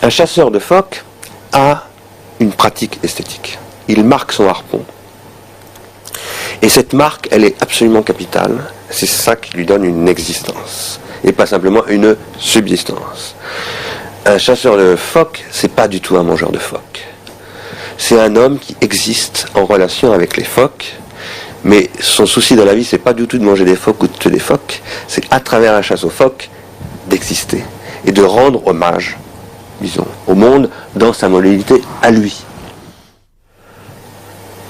Un chasseur de phoques a une pratique esthétique. Il marque son harpon. Et cette marque, elle est absolument capitale. C'est ça qui lui donne une existence. Et pas simplement une subsistance. Un chasseur de phoques, c'est pas du tout un mangeur de phoques. C'est un homme qui existe en relation avec les phoques. Mais son souci dans la vie, c'est pas du tout de manger des phoques ou de tuer des phoques. C'est à travers la chasse aux phoques, d'exister. Et de rendre hommage, disons, au monde dans sa modalité à lui.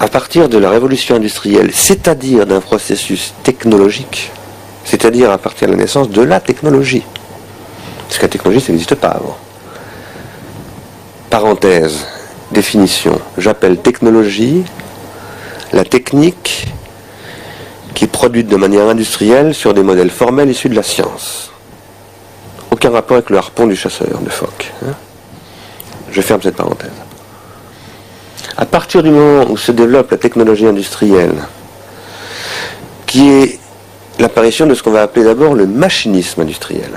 À partir de la révolution industrielle, c'est-à-dire d'un processus technologique, c'est-à-dire à partir de la naissance de la technologie, parce que la technologie, ça n'existe pas avant. Parenthèse, définition, j'appelle technologie la technique qui est produite de manière industrielle sur des modèles formels issus de la science. Aucun rapport avec le harpon du chasseur de phoques. Je ferme cette parenthèse. À partir du moment où se développe la technologie industrielle, qui est l'apparition de ce qu'on va appeler d'abord le machinisme industriel,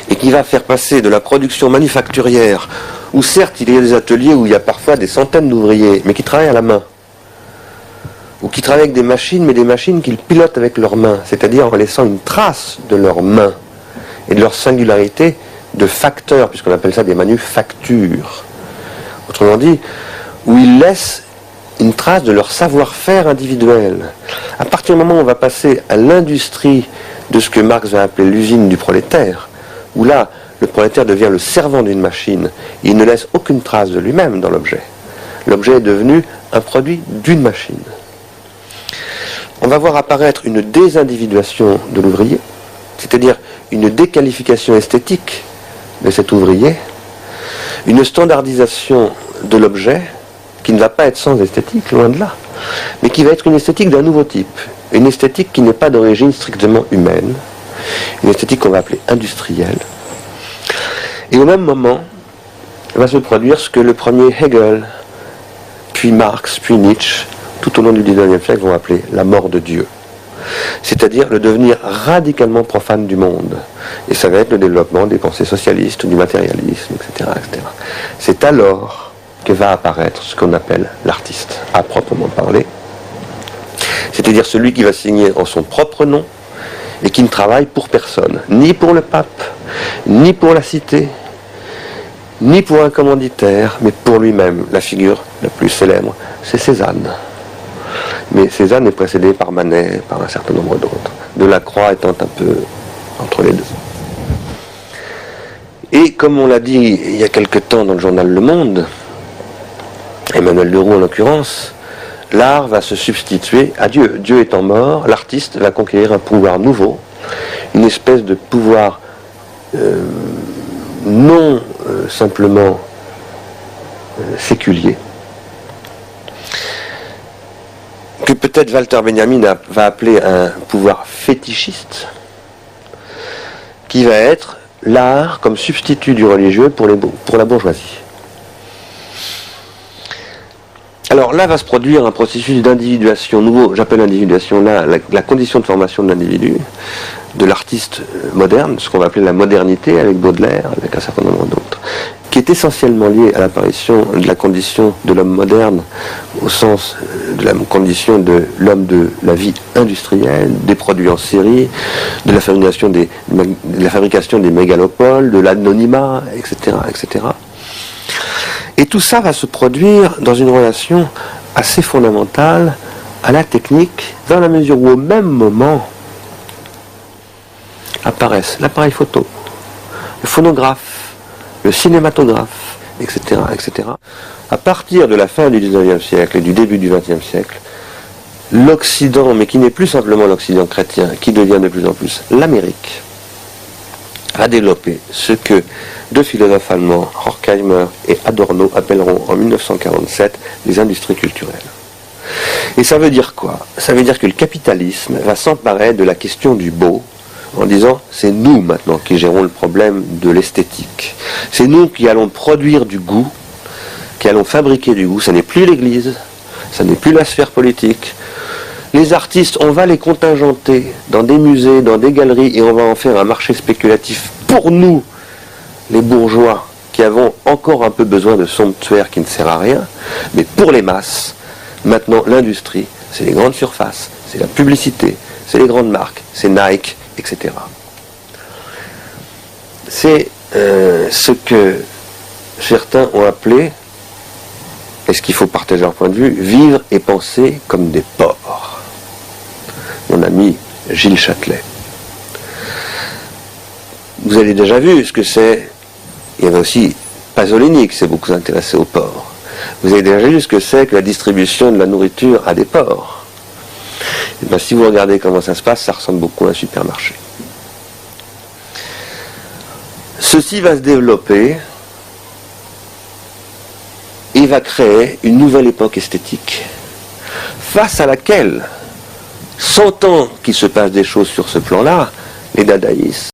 et qui va faire passer de la production manufacturière, où certes il y a des ateliers où il y a parfois des centaines d'ouvriers, mais qui travaillent à la main, ou qui travaillent avec des machines, mais des machines qu'ils pilotent avec leurs mains, c'est-à-dire en laissant une trace de leurs mains, et de leur singularité de facteurs, puisqu'on appelle ça des manufactures. Autrement dit, où ils laissent une trace de leur savoir-faire individuel. À partir du moment où on va passer à l'industrie de ce que Marx va appeler l'usine du prolétaire, où là, le prolétaire devient le servant d'une machine, il ne laisse aucune trace de lui-même dans l'objet. L'objet est devenu un produit d'une machine. On va voir apparaître une désindividuation de l'ouvrier, c'est-à-dire une déqualification esthétique de cet ouvrier, une standardisation de l'objet qui ne va pas être sans esthétique, loin de là, mais qui va être une esthétique d'un nouveau type, une esthétique qui n'est pas d'origine strictement humaine, une esthétique qu'on va appeler industrielle. Et au même moment, va se produire ce que le premier Hegel, puis Marx, puis Nietzsche, tout au long du XIXe siècle, vont appeler la mort de Dieu. C'est-à-dire le devenir radicalement profane du monde. Et ça va être le développement des pensées socialistes, du matérialisme, etc., etc. C'est alors que va apparaître ce qu'on appelle l'artiste, à proprement parler. C'est-à-dire celui qui va signer en son propre nom et qui ne travaille pour personne, ni pour le pape, ni pour la cité, ni pour un commanditaire, mais pour lui-même. La figure la plus célèbre, c'est Cézanne. Mais Cézanne est précédé par Manet, par un certain nombre d'autres. Delacroix étant un peu entre les deux. Et comme on l'a dit il y a quelque temps dans le journal Le Monde, Emmanuel Leroux en l'occurrence, l'art va se substituer à Dieu. Dieu étant mort, l'artiste va conquérir un pouvoir nouveau, une espèce de pouvoir non simplement séculier, que peut-être Walter Benjamin va appeler un pouvoir fétichiste, qui va être l'art comme substitut du religieux pour la bourgeoisie. Alors là va se produire un processus d'individuation nouveau, j'appelle individuation là la condition de formation de l'individu, de l'artiste moderne, ce qu'on va appeler la modernité avec Baudelaire, avec un certain nombre d'autres, qui est essentiellement lié à l'apparition de la condition de l'homme moderne, au sens de la condition de l'homme de la vie industrielle, des produits en série, de la fabrication des mégalopoles, de l'anonymat, etc., etc. Et tout ça va se produire dans une relation assez fondamentale à la technique, dans la mesure où au même moment apparaissent l'appareil photo, le phonographe, le cinématographe, etc., etc. À partir de la fin du XIXe siècle et du début du XXe siècle, l'Occident, mais qui n'est plus simplement l'Occident chrétien, qui devient de plus en plus l'Amérique, va développer ce que deux philosophes allemands, Horkheimer et Adorno, appelleront en 1947 les industries culturelles. Et ça veut dire quoi? Ça veut dire que le capitalisme va s'emparer de la question du beau, en disant c'est nous maintenant qui gérons le problème de l'esthétique. C'est nous qui allons produire du goût, qui allons fabriquer du goût. Ça n'est plus l'Église, ça n'est plus la sphère politique. Les artistes, on va les contingenter dans des musées, dans des galeries, et on va en faire un marché spéculatif pour nous, les bourgeois qui avons encore un peu besoin de somptuaire qui ne sert à rien, mais pour les masses, maintenant l'industrie, c'est les grandes surfaces, c'est la publicité, c'est les grandes marques, c'est Nike, etc. C'est ce que certains ont appelé, est-ce qu'il faut partager leur point de vue, vivre et penser comme des porcs. Mon ami Gilles Châtelet. Vous avez déjà vu ce que c'est. Il y avait aussi Pasolini qui s'est beaucoup intéressé aux porcs. Vous avez déjà vu ce que c'est que la distribution de la nourriture à des porcs. Et bien, si vous regardez comment ça se passe, ça ressemble beaucoup à un supermarché. Ceci va se développer et va créer une nouvelle époque esthétique, face à laquelle, sentant qu'il se passe des choses sur ce plan-là, les dadaïstes